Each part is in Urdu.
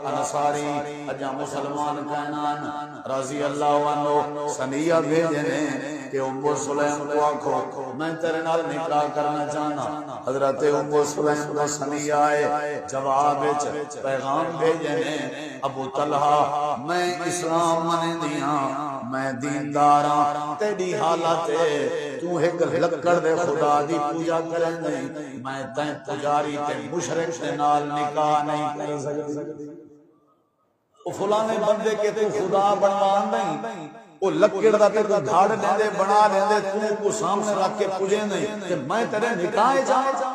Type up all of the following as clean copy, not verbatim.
انصاری اجا مسلمان کہنان رضی اللہ عنہ سنیہ بھیجنے کہ ام سلیم کو آکھو میں تیرے نال نکاح کرنا چاہنا. حضرت ام سلیم کو سنیہ آئے جواب پیغام بھیجنے ابو طلحہ میں اسلام منے دیاں میں دینداراں تیری حالت تو ایک لکڑ دے خدا دی پوجا کرے نہیں میں تیں پجاری تے مشرک دے نال نکاح نہیں کر سکتی. او فلانے بندے کے تو خدا بنوان نہیں وہ لکڑ دا تے دھاڑ دیندے بنا دیندے تو کو سامنے رکھ کے پوجے نہیں کہ میں تیرے نکاح جاواں.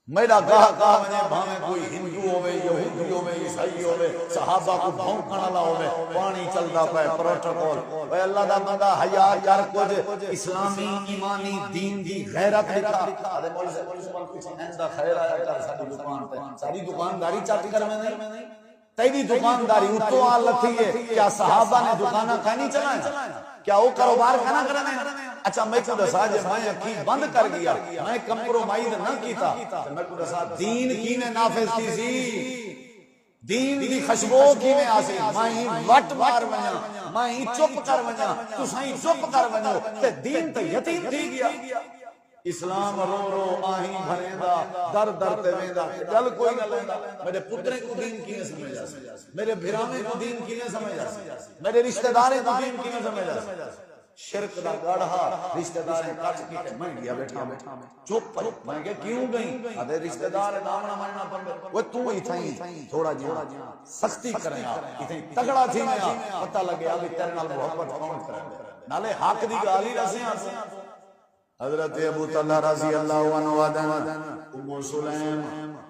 میرا گاہ میں بھاویں کوئی ہندو ہوئے یہودی ہوئے عیسائی ہوئے صحابہ کو بھونکن والا ہوئے پانی چلدا پے پروٹوکول اے اللہ دا بندہ حیا کر کچھ اسلامی ایمانی دین دی غیرت دکھا دے مول سے کچھ ایندا خیر آیا کر ساری دکان تے ساری دکانداری چاٹ کر میں نہیں تیری دکانداری اتو آ لتھی ہے. کیا صحابہ نے دکاناں کہیں چلائیں کیا وہ کاروبار کھانا کرنے. اچھا میں کو دسا جے میں یقین بند کر گیا میں کمپرومائز نہ کیتا میں کو دسا دین کینے نافذ کی سی دین دی خوشبو کینے آسی میں وٹ مار ونجا میں چپ کر ونجا تساں چپ کر ونجو تے دین تے یتیم تھی گیا. اسلام رو رو آہیں بھریندا در در تے ویندا چل کوئی نہ لیندا. میرے پترے کو دین کینے سمجھا میرے بھراویں کو دین کینے سمجھا میرے رشتہ دارے کو دین کینے سمجھا. شرک دا گڑھا رشتہ دار کٹ کے میں گیا بیٹھا چپ میں کہ کیوں گئی ادے رشتہ دار دامنا مننا پڑ وہ تو ہی تھئی تھوڑا جہا سختی کرے اتنی تگڑا تھی میں پتہ لگے ابھی تیرے نال محبت کون کرے نالے حق دی گل ہی رسے. حضرت ابو طلحہ رضی اللہ عنہ ودن ام سلیم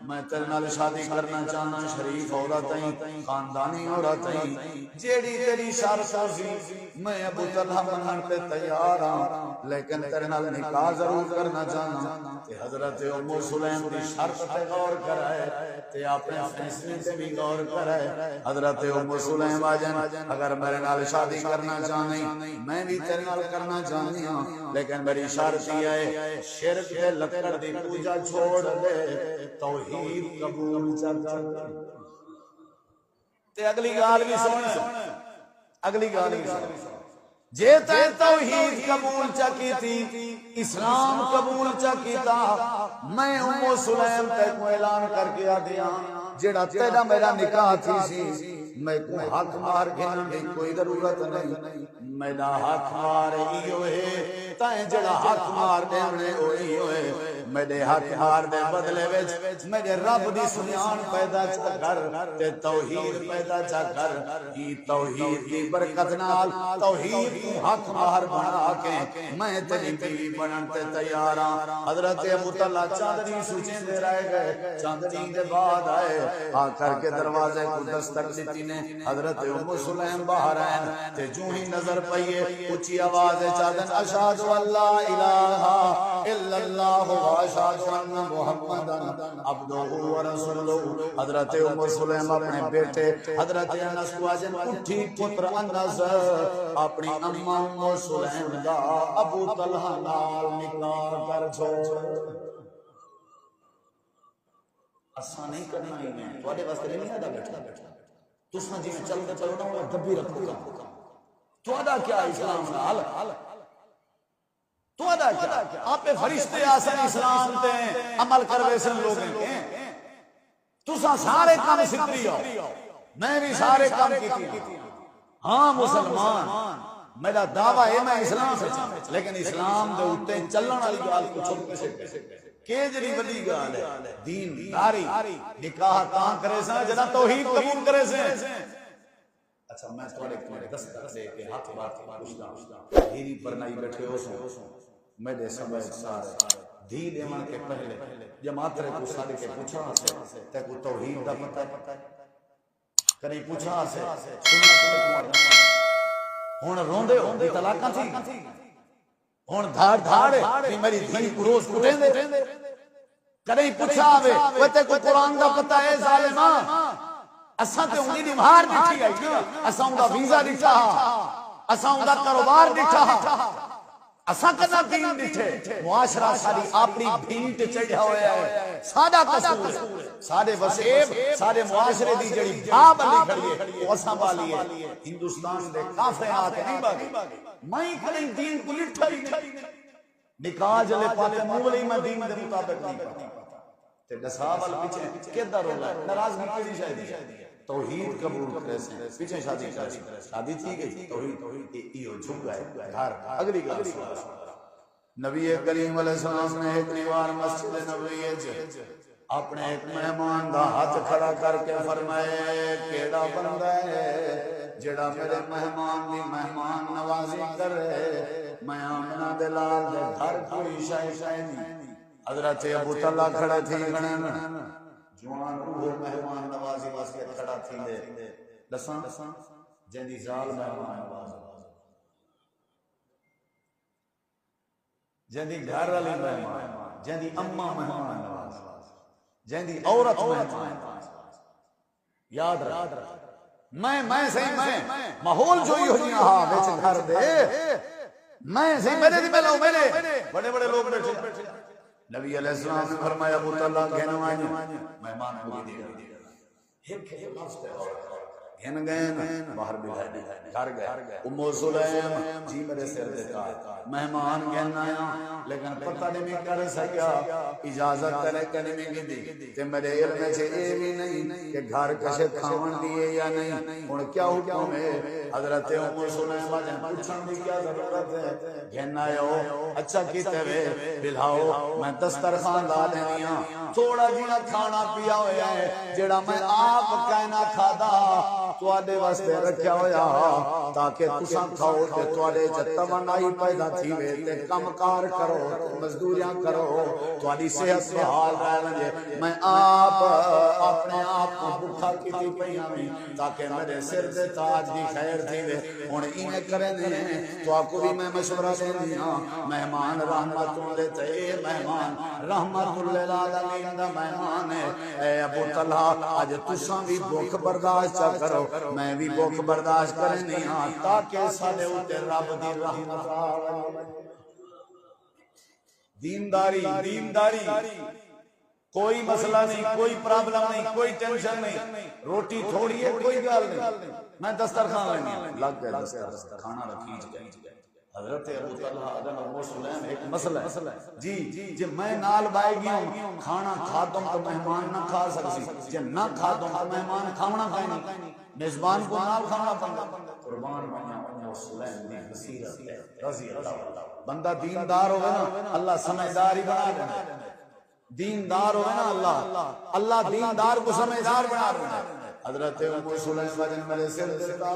میں تیرے نال شادی کرنا چاہنا شریف عورت ہیں خاندانی عورت ہیں جیڑی تیری شرط سی میں ابو طلحہ منن تے تیار ہاں لیکن تیرے نال نکاح ضرور کرنا چاہنا. تے حضرت ام سلیم دی شرط تے غور کرائے تے اپنے فیصلے تے بھی غور کرائے. حضرت ام سلیم آجن اگر میرے نال شادی کرنا چاہنی میں بھی تیرے نال کرنا چاہنی ہاں لیکن میری شرط یہ ہے شرک دے لکڑ دی پوجا چھوڑ دے توحید قبول کر. تے اگلی گال بھی سن اگلی گال بھی سن جے تے توحید قبول چا کیتی اسلام قبول چا کیتا میں ام سلیم تے کو اعلان کر کے آ دیا جیڑا تیرا میرا نکاح تھی سی میں کو حق مار گھن دی کوئی ضرورت نہیں میرا حق مار ایو ہے تائیں جڑا حق مار دینے ہوئی ہوئے میرے حق مار دے بدلے وچ میرے رب دی سنیان پیدا چا کر تے توحید پیدا چا کر ای توحید دی برکت نال توحید کو حق مار بنا کے میں تیری بیوی بنن تے تیار ہاں. حضرت ابو طلحہ چاندنی سوچیں دے رہ گئے چاندنی دے بعد آئے آ کر کے دروازے کو دستک دیتی نے حضرت ام سلیم باہر آئے تے جو ہی نظر پئیے اونچی آواز چادن اشہد اللہ الہ الا اللہ و اشہد ان محمدن عبدہ و رسولہ. حضرت ام سلیم اپنے بیٹے حضرت انس کو آجن اٹھی پتر انس اپنی اماں ام سلیم دا ابو طلحہ نال نکاح کر چھوڑ. اساں نہیں کرنا ہے تواڈے واسطے نہیں ہے بیٹھا تساں جی میں چل کے چلو نا دبی رکھو گا تواڈا کیا اسلام نال تواڈا کیا آپ فرشتے آسن اسلام تے عمل کروے سن لوگوں کے تساں سارے کام سدری ہو میں بھی سارے کام کیتی ہاں مسلمان میرا دعویٰ ہے میں اسلام سے لیکن اسلام دے اوتے چلن والی گل کو چھپ کے کہ جڑی وڈی گل ہے دین داری نکاح کہاں کرے سا جدا توحید قبول کرے سے. اچھا میں تھوڑے کو دستک دے کے ہاتھ بات پوچھتا ہیری پر نہیں بیٹھے ہو سو میرے سمجھ سارے دھی دیوان کے پہلے جماعت رے کو سارے کے پوچھا سے تے کو توحید دا پتہ ہے کہیں پوچھا سے سنت ہن روندے ہو طلاقاں تھی ہن دھاڑ دھاڑ میری دھی کو روز کٹے دے کدی پوچھا آوے وہ تے کو قرآن دا پتہ ہے ظالما اساں تے انگلی دی مہار ڈٹھی آئی نا اساں دا ویزا ڈٹھا اساں دا کاروبار ڈٹھا اساں کنا دین ڈٹھے معاشرہ ساری اپنی بھینٹ چڑھیا ہویا ہے ساڈا قصور ہے سارے وسیب سارے معاشرے دی جڑی بھا بلی کھڑی ہے وہ اساں والی ہے ہندوستان دے کافر آ کے نہیں باگے میں کہیں دین کو لٹھا ہی نہیں نکاح جلے پاتے مولی میں دین دے مطابق نہیں پاتا تے دسا وال پیچھے کدھر ہو رہا ہے ناراضگی کیڑی شاید ہے توحید قبول کرے سے پیچھے شادی کرے شادی تھی گئی توحید ایو جھک گئے گھر اگلی گل نبی کریم علیہ السلام نے ایک دیوار مسجد نبوی وچ اپنے ایک مہمان دا ہاتھ کھڑا کر کے فرمائے کیڑا بندہ ہے جڑا میرے مہمان دی مہمان نوازی کرے میں آمنہ دے لال دے گھر کوئی شے نہیں حضرت ابو طلحہ کھڑے تھی گھنن جوان روح مہمان نوازی واسطے کھڑا تھی دے دساں جندی زال مہمان نوازی جندی گھر والی مہمان جندی اماں مہمان نواز جندی عورت مہمان یاد رکھ میں صحیح میں ماحول جو ہی ہو جی ہاں وچ گھر دے میں صحیح میرے دی ملو میرے بڑے بڑے لوگ بیٹھے نبی علیہ السلام نے فرمایا ابو طلحہ کہنا آئیں مہمان کو بھی دے ایک لفظ گھن گئے باہر بھی گھر گئے ام سلیم جی میرے سر دیتا مہمان گھن آیا لیکن پتہ نہیں کر سکیا اجازت کرے کرنے میں دی تے میرے علم سے اے بھی نہیں کہ گھر کسے کھاون دیے یا نہیں ہن کیا حکم ہے حضرت ام سلیم نے پوچھن دی کیا ضرورت ہے گھن آیا اچھا کیتے وے بلاؤ میں دسترخوان لا دینی ہاں تھوڑا جینا کھانا پیا ہویا ہے جڑا میں آپ کہنا کھادا تواڈے واسطے رکھیا ہویا تاکہ تساں کھاؤ تے تواڈے چ توانائی پیدا تھی وے تے کم کار کرو مزدوریاں کرو تواڈی صحت بحال رہے میں آپ اپنے آپ کو بھوکا کیتی پیاں ویں تاکہ میرے سر تے تاج دی خیر تھی وے ہن ایویں کرے نے تو کو بھی میں مشورہ دیندی ہاں مہمان رحمت دے تے مہمان رحمت للعالمین دا مہمان ہے اے ابو طلحہ اج تساں بھی بھوک برداشت کرو میں بھی بھوک برداشت کرنی ہاں تاکہ سارے اوتے رب دی رحمت آوے دینداری کوئی مسئلہ نہیں کوئی پرابلم نہیں کوئی ٹینشن نہیں روٹی تھوڑی ہے کوئی گل نہیں میں دسترخوان لینی لگ گیا دسترخوان کھانا رکھی گئے حضرت ابو طلحہ ادن ابو سلیم ایک مسئلہ ہے جی جی میں نال بائے گیا ہوں کھانا کھا دوں تو مہمان نہ کھا سکسی جی نہ کھا دوں تو مہمان کھانا نہیں میزبان کو نال کھانا پڑتا قربان ابو سلیم نے بصیرت ہے رضی اللہ بندہ دیندار ہوگا نا اللہ سمجھدار ہی بنا دینا دیندار ہوگا نا اللہ دیندار کو سمجھدار بنا دینا حضرت ابو سلیم وجن میرے سر دیتا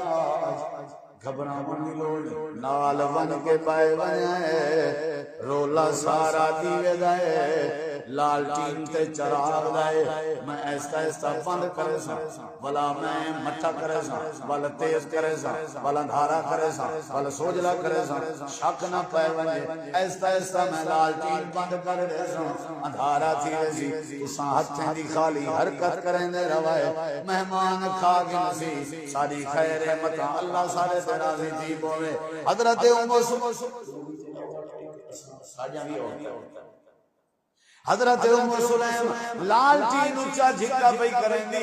گھبرا منی لوڑ نال ون کے پائے بنے رولا سارا دیوے دائے لالٹین تے چراغ دائے میں ایستا ایستا بند کرے سا بلا میں مٹھا کرے سا بلا تیز کرے سا بلا دھارا کرے سا بلا سوجلا کرے سا شک نہ پائے بنے ایستا ایستا میں لالٹین بند کر دے سا اندھارا تھی ویسی اساں ہتھیں دی خالی حرکت کریں دے روائے مہمان کھا گنسی ساری خیر متا اللہ سارے راضی تھی بولے حضرت عمر ساجا بھی ہوتا حضرت ام سلیم لالٹین اچا جھکا پئی کریں دی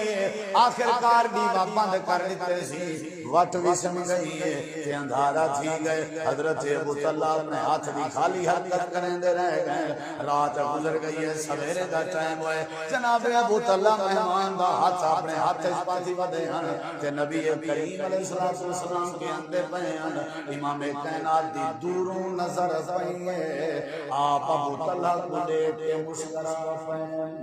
آخر کار دیوا بند کر دیتے سی وٹ بھی سمجھ گئی ہے کہ اندھارا تھی گئے حضرت ابو طلحہ نے ہاتھ دی خالی حرکت کریں دے رہ گئے رات گزر گئی ہے سویرے دا ٹائم ہوئے جناب ابو طلحہ مہمان دا ہاتھ اپنے ہاتھ اس پاسی ودے ہیں کہ نبی کریم علیہ السلام کے اندے پہ ہیں امام کائنات دی دوروں نظر پئیے آپ ابو طلحہ کو دیکھ کے مسکرا پئے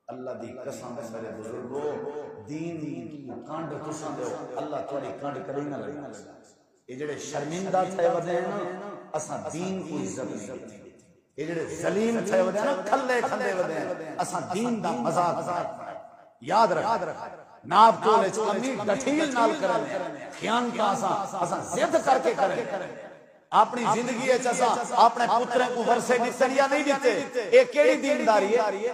اللہ دی قسم ہے میرے بزرگو دین کانڈ تساں دیو اللہ تواڈی کانڈ کدی نہ لگے یہ جڑے شرمندہ تھے ودے نا اساں دین کو عزت نہیں دیتی یہ جڑے ذلیل تھے ودے نا کھلے کھندے ودے اساں دین دا مذاق یاد رکھ ناپ تولے کمی ڈٹھیل نال کرنے خیان کا اساں ضد کر کے کریں اپنی زندگی اساں اپنے پترے کو ورثے دتے یا نہیں دتے اے کیڑی دینداری ہے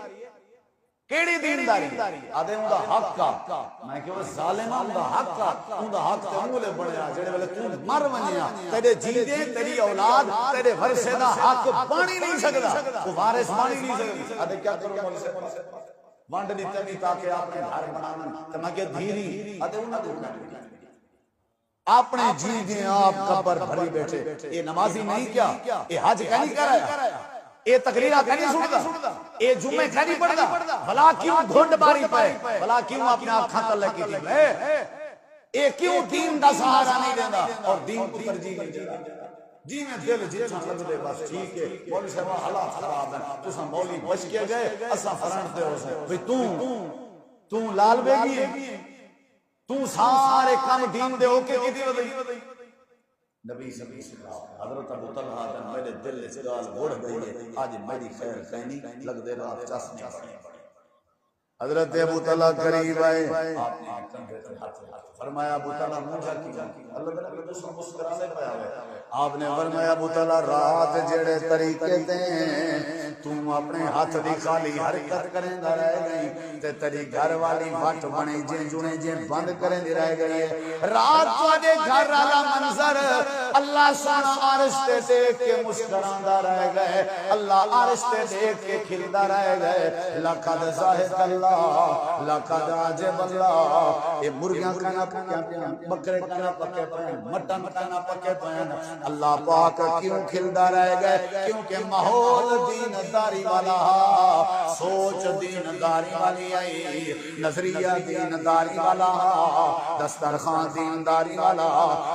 کیڑی دینداری آدھے اوندا حق کا میں کہ وہ ظالم اوندا حق کا اوندا حق تے مولے بنیا جڑے ویلے تو مر ونیا تیرے جیندے تیری اولاد تیرے ورثے دا حق بانی نہیں سکدا وہ وارث بانی نہیں سکدا آدھے کیا کرو مول سے وانڈ دی تمی تاکہ اپنے گھر بناون تے میں کہ دھیری آدھے انہاں دے اپنے جیندے آپ قبر بھری بیٹھے یہ نمازی نہیں کیا یہ حج کا نہیں کرایا اے تقریرہ کہیں سندا اے جمعے کہیں پڑھدا بھلا کیوں گھنڈ باری پائے بھلا کیوں اپنے آنکھاں تلے کی تھی اے کیوں دین دا سہارا نہیں دیندا اور دین کو ترجیح نہیں دیندا جی میں دل جتنا لگ دے بس ٹھیک ہے مولوی صاحب حالات خراب ہیں تساں مولوی بچ کے گئے اساں فرنٹ دے ہو سے بھئی تو لال بیگی تو سارے کام دین دے ہو کے کیتی ودی نبی صلی اللہ علیہ وسلم حضرت ابو طلحہ نے میرے دل سے گال بڑھ گئی ہے آج میری خیر کہنی لگ دے رات چسنے حضرت ابو طلحہ قریب آئے آپ نے کندھے پر ہاتھ فرمایا ابو طلحہ مجھا کی اللہ تعالیٰ کے دوسروں مسکرانے پہ آئے آپ نے فرمایا ابو طلحہ رات جڑے طریقے دیں تم اپنے ہاتھ دی خالی حرکت کریں دا رہ گئی تے تیری گھر والی وٹ بنے جیں جنے جیں بند کریں دی رہ گئی ہے رات تواڈے گھر والا منظر اللہ سونا عرش تے دیکھ کے مسکراندا رہ گئے اللہ عرش تے دیکھ کے کھلدا رہ گئے لقد ضاحک اللہ لقد عجب اللہ یہ مرغیاں کھانا پکیا پیان بکرے کھانا پکے پیان مٹن کھانا پکے پیان اللہ پاک کیوں کھلدا رہ گئے کیونکہ ماحول دین داری والا سوچ دین داری والی آئی نظریہ دین داری والا دسترخوان دین داری والا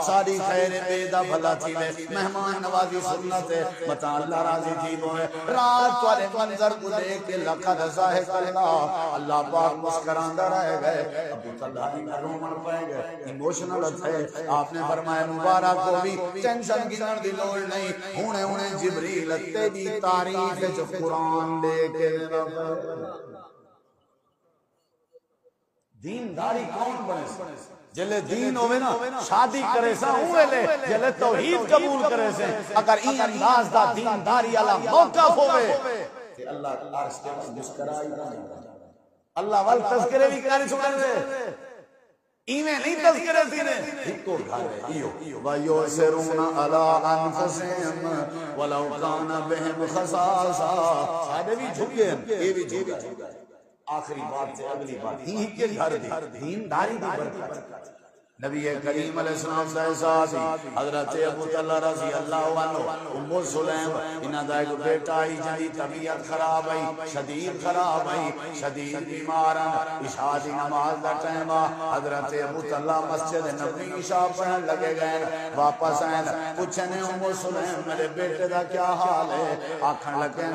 ساری خیر بیدہ بھلا تھی لے مہمان نوازی سنت بتا اللہ راضی تھی بوئے رات والے منظر کو دیکھ کے لقد ضاحک اللہ اللہ پاک مسکراندہ رہ گئے ابو طلحہ نے رومن پائے گئے ایموشنل تھے آپ نے فرمایا مبارک کو بھی ٹینشن کی دی لوڑ نہیں ہونے جبریل تیری تاریخ جو قرآن لے کے دینداری کون بنے جلے دین ہوئے نا شادی کرے سا ہوئے لے جلے توحید قبول کرے سے اگر این انداز دا دینداری اللہ موقف ہوئے کہ اللہ عرش کے پاس مسکرائی اللہ وال تذکرے بھی کاری چھوڑے دے ایمیں نہیں تذکرے تیرے ہکو گھر ہے ایو وَيُؤْثِرُونَ عَلَىٰ أَنفُسِهِمْ وَلَوْ كَانَ بِهِمْ خَصَاصَةٌ سادے بھی جھکے ہیں یہ بھی جھکے ہیں آخری بات سے اگلی بات ہی کے گھر دین داری دی برکت نبی کریم علیہ السلام سے ساتھ حضرت ابو طلحہ رضی اللہ عنہ ام سلیم انہاں دا ایک بیٹا آئی جنی طبیعت خراب آئی شدید خراب آئی شدید بیماران عشاء دی نماز دا ٹائم حضرت ابو طلحہ مسجد نبی عشاء پڑھن لگے گئے واپس آئیں پوچھنے ام سلیم میرے بیٹے دا کیا حال ہے آکھن لگے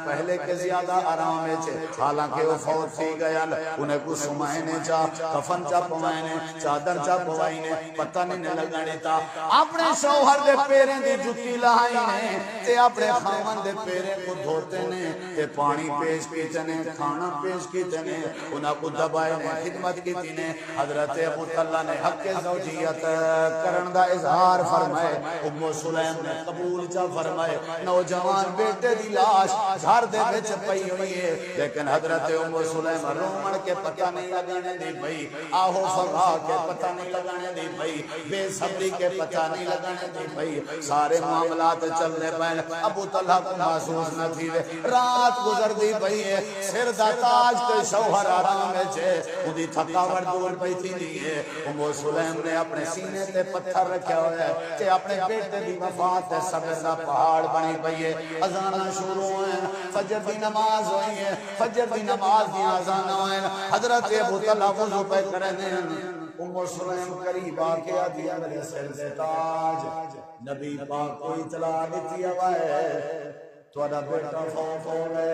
پہلے کے زیادہ آرام ہے حالانکہ وہ فوت تھی گیا انہیں کو سمائنے چاہ کفن چاہ پوائنے چادر چاہ پوائی نے پتہ نہیں لگانے تا اپنے شوہر دے پیریں دی جتی لائی نے تے اپنے خامن دے پیریں کو دھوتے نے تے پانی پیش کیتے نے کھانا پیش کیتے نے انہاں کو دبائے نے خدمت کیتی نے حضرت ابو طلحہ نے حق زوجیت کرن دا اظہار فرمائے ام سلیم نے قبول چا فرمائے نوجوان بیٹے دی لاش گھر دے وچ پئی ہوئی ہے لیکن حضرت ام سلیم رومن کے پتہ نہیں لگانے دی بھئی آہو فغا کے پتہ نہیں لگانے دی بھئی بے صبری کے پتہ نہیں لگانے دی بھئی سارے معاملات چلنے پہنے ابو طلحہ کو محسوس نہ تھی رات گزر دی بھئی ہے سر دا تاج تے شوہر آرام ہے چھے انہی تھکاوٹ دور پئی تھی نہیں ہے ام سلیم نے اپنے سینے تے پتھر رکھا ہوئے ہے کہ اپنے بیٹے دی وفات تے صبر دا پہاڑ بنی پئی ہے اذانہ شروع ہیں فجر دی نماز ہوئی ہے فجر دی نماز دی اذان ہوئے حضرت ابو طلحہ وضو پہ کرنے ام سلیم قریب آکے آدیا میرے سر سے تاج نبی پاک کو اطلاع دیتی ہے تھوڑا بیٹا فوت ہو گئے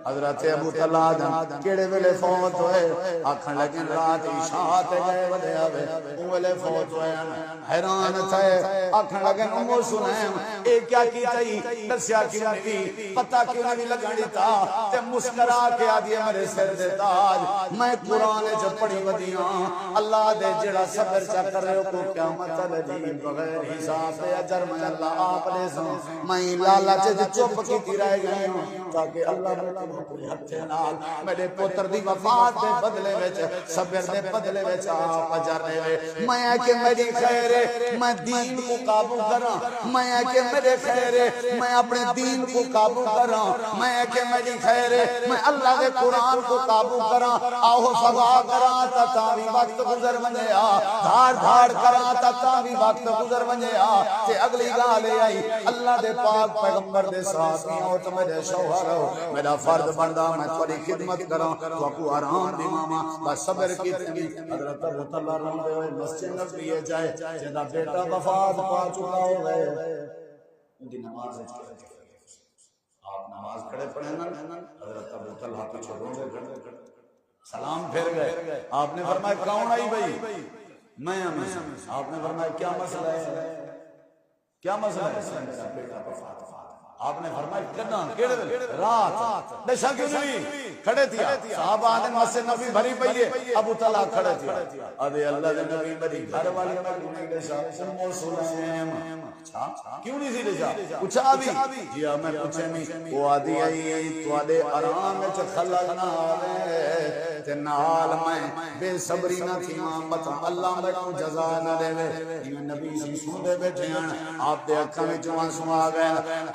حضرت ابو طلحہ کیڑے ویلے فوت ہوئے آکھن لگن رات عشاء تے گئے ودے آوے او ویلے فوت ہوئے حیران تھے آکھن لگن ام سلیم اے کیا کی تئی دسیا کیوں نہیں پتہ کیوں نہیں لگانی تا تے مسکرا کے آدھی میرے سر دے تاج میں قرآن چ پڑھی ودیاں اللہ دے جڑا صبر چا کر رہے کو قیامت لدی بغیر حساب اجر میں اللہ آپ دے سو میں لالچ چپ کی کی رہ گئی ہوں تاکہ اللہ اپنے ہتھے نال میرے پتر دی وفات دے بدلے وچ صبر دے بدلے وچ آپ اجر دے میں کہ میری خیر میں دین کو قابو کراں میں کہ میرے خیر میں اپنے دین کو قابو کراں میں کہ میری خیر میں اللہ دے قرآن کو قابو کراں آہو فضا کراں تا بھی وقت گزر ونجیا دھاڑ دھاڑ کراں تا بھی وقت گزر ونجیا تے اگلی گل آئی اللہ دے پاک پیغمبر دے ساتھ ہو تو میرے شوہر ہو میرا فرض بندا میں تھوڑی خدمت کراں تو کو آرام دی ماما بس صبر کی تنگی حضرت ابو طلحہ روندے ہوئے مسجد نبوی جائے جدا بیٹا وفات پا چکا ہو گئے ان دی نماز آپ نماز کھڑے پڑھے نا حضرت ابو طلحہ پیچھے روندے کھڑے سلام پھر گئے آپ نے فرمایا کون آئی بھائی میں آپ نے فرمایا کیا مسئلہ ہے کیا مسئلہ ہے بیٹا وفات آپ نے فرمایا کنا کیڑے رات نشا کیوں نہیں کھڑے تھے صحابہ نے مسجد نبی بھری پئی ہے ابو طلحہ کھڑے تھے ادے اللہ دے نبی میری گھر والی میں نشا ام سلیم کیوں نہیں سی نشا پوچھا بھی جی میں پوچھے نہیں وہ آدھی آئی تواڈے آرام وچ خلل نہ آوے تے نال میں بے صبری نہ تھی مت اللہ میں کو جزا نہ دے یہ نبی سی سوندے بیٹھے ہیں آپ دے اکھاں وچ آنسو آ گئے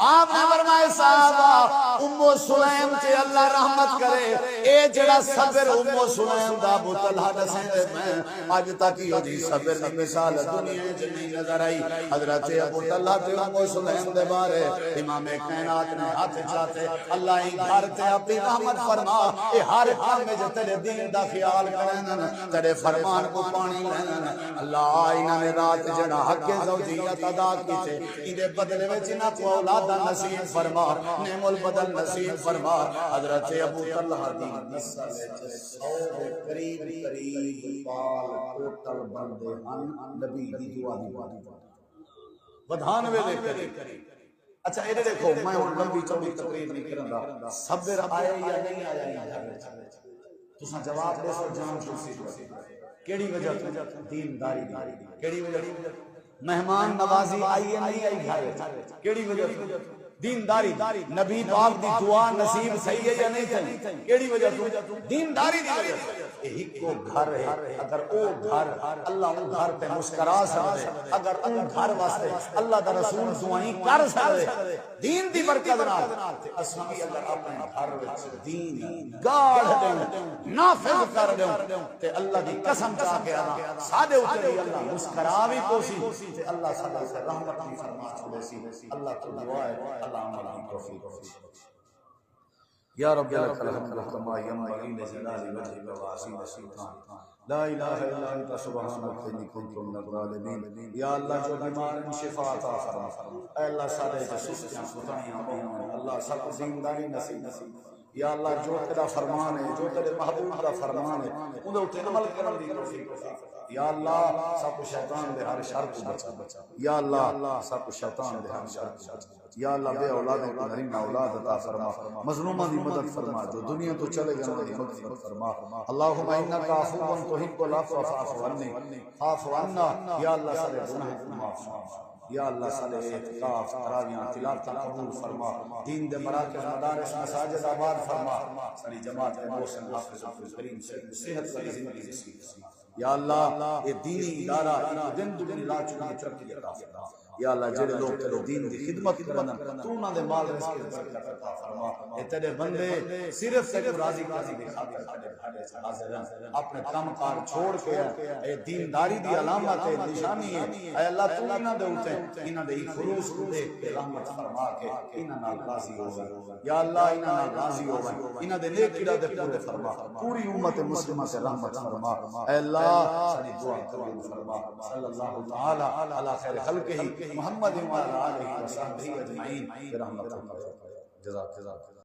آپ نے فرمایا صحابہ ام سلیم تے اللہ رحمت کرے اے جڑا صبر ام سلیم دا ابو طلحہ دسے میں اج تک یہ صبر دی مثال دنیا وچ نہیں نظر آئی حضرت ابو طلحہ تے ام سلیم دے بارے امام کائنات نے ہاتھ چاتے اللہ ہی گھر تے اپنی رحمت فرما اے ہر کام میں تیرے دین دا خیال کرن تیرے فرمان کو پانی لین اللہ انہاں نے رات جڑا حق زوجیت ادا کیتے ایدے بدلے وچ انہاں کو اولاد نصیب فرما نعم البدل نصیب فرما حضرت ابو طلحہ دی نسل وچ 100 دے قریب بال ٹوٹل بندے ہن نبی دی دعا دی ودھانوے دے قریب اچھا اے دیکھو میں ہن لمبی چوڑی تقریر نہیں کرندا صبر آیا یا نہیں آیا تساں جواب دے سو جان خوشی کیڑی وجہ تو دینداری کیڑی وجہ مہمان نوازی آئی ہے نہیں آئی گھر کیڑی وجہ تو دینداری نبی پاک دی دعا نصیب صحیح ہے یا نہیں صحیح کیڑی وجہ تو دینداری دی وجہ سے ایک کو گھر ہے اگر او گھر اللہ او گھر پہ مسکرا سکے اگر او گھر واسطے اللہ دا رسول دعائیں کر سکے دین دی برکت نال تے اساں بھی اگر اپنے گھر وچ دین گاڑ دیں نافذ کر دیں تے اللہ دی قسم چا کے انا ساڈے اوتے اللہ مسکرا بھی پوسی تے اللہ سدا سے رحمت بھی فرما چھوڑے اللہ تو دعا ہے اللہ عمل توفیق یا رب لک الحمد کما ينبغي لجلال وجهك وعظیم سلطانك لا الہ الا انت سبحانک انی کنت من الظالمین یا اللہ جو بیمار ہیں شفا عطا فرما اے اللہ سارے جو سستیاں ستائیاں ہوں اللہ سب زندگی نصیب یا اللہ جو تیرا فرمان ہے جو تیرے محبوب کا فرمان ہے اون تے عمل کرن دی توفیق یا اللہ سب شیطان دے ہر شر کو بچا یا اللہ سب شیطان دے ہر شر کو بچا یا اللہ بے اولادوں کو نرین اولاد عطا فرما مظلوموں دی مدد فرما جو دنیا تو چلے گئے ان کی مغفرت فرما اللهم انک عفو تحب العفو فاعف عني فاعف عنا یا اللہ سارے گناہ کو معاف فرما یا اللہ صلی اعتکاف تراویح تلاوت قبول فرما دین دے مراکز مدارس مساجد آباد فرما ساری جماعت کے محسن حافظ کریم صحت والی زندگی نصیب یا اللہ یہ دینی ادارہ دن دن لا چنا ترقی عطا فرما یا اللہ جڑے لوگ تیرے دین دی خدمت کرن تو انہاں دے مال رزق دی برکت عطا فرما اے تیرے بندے صرف تے راضی راضی دی خاطر تیرے بھاڑے سے حاضر ہیں اپنے کام کار چھوڑ کے اے دینداری دی علامت ہے نشانی ہے اے اللہ تو انہاں دے اوتے انہاں دے خلوص کو دیکھ کے رحمت فرما کے انہاں نال راضی ہو یا اللہ انہاں نال راضی ہو انہاں دے نیک ارادے پورے فرما پوری امت مسلمہ سے رحمت فرما اے اللہ ساری دعا قبول فرما صلی اللہ تعالی علی خیر خلقہ محمد وعلى آلہ وصحبہ اجمعین برحمتک جزاک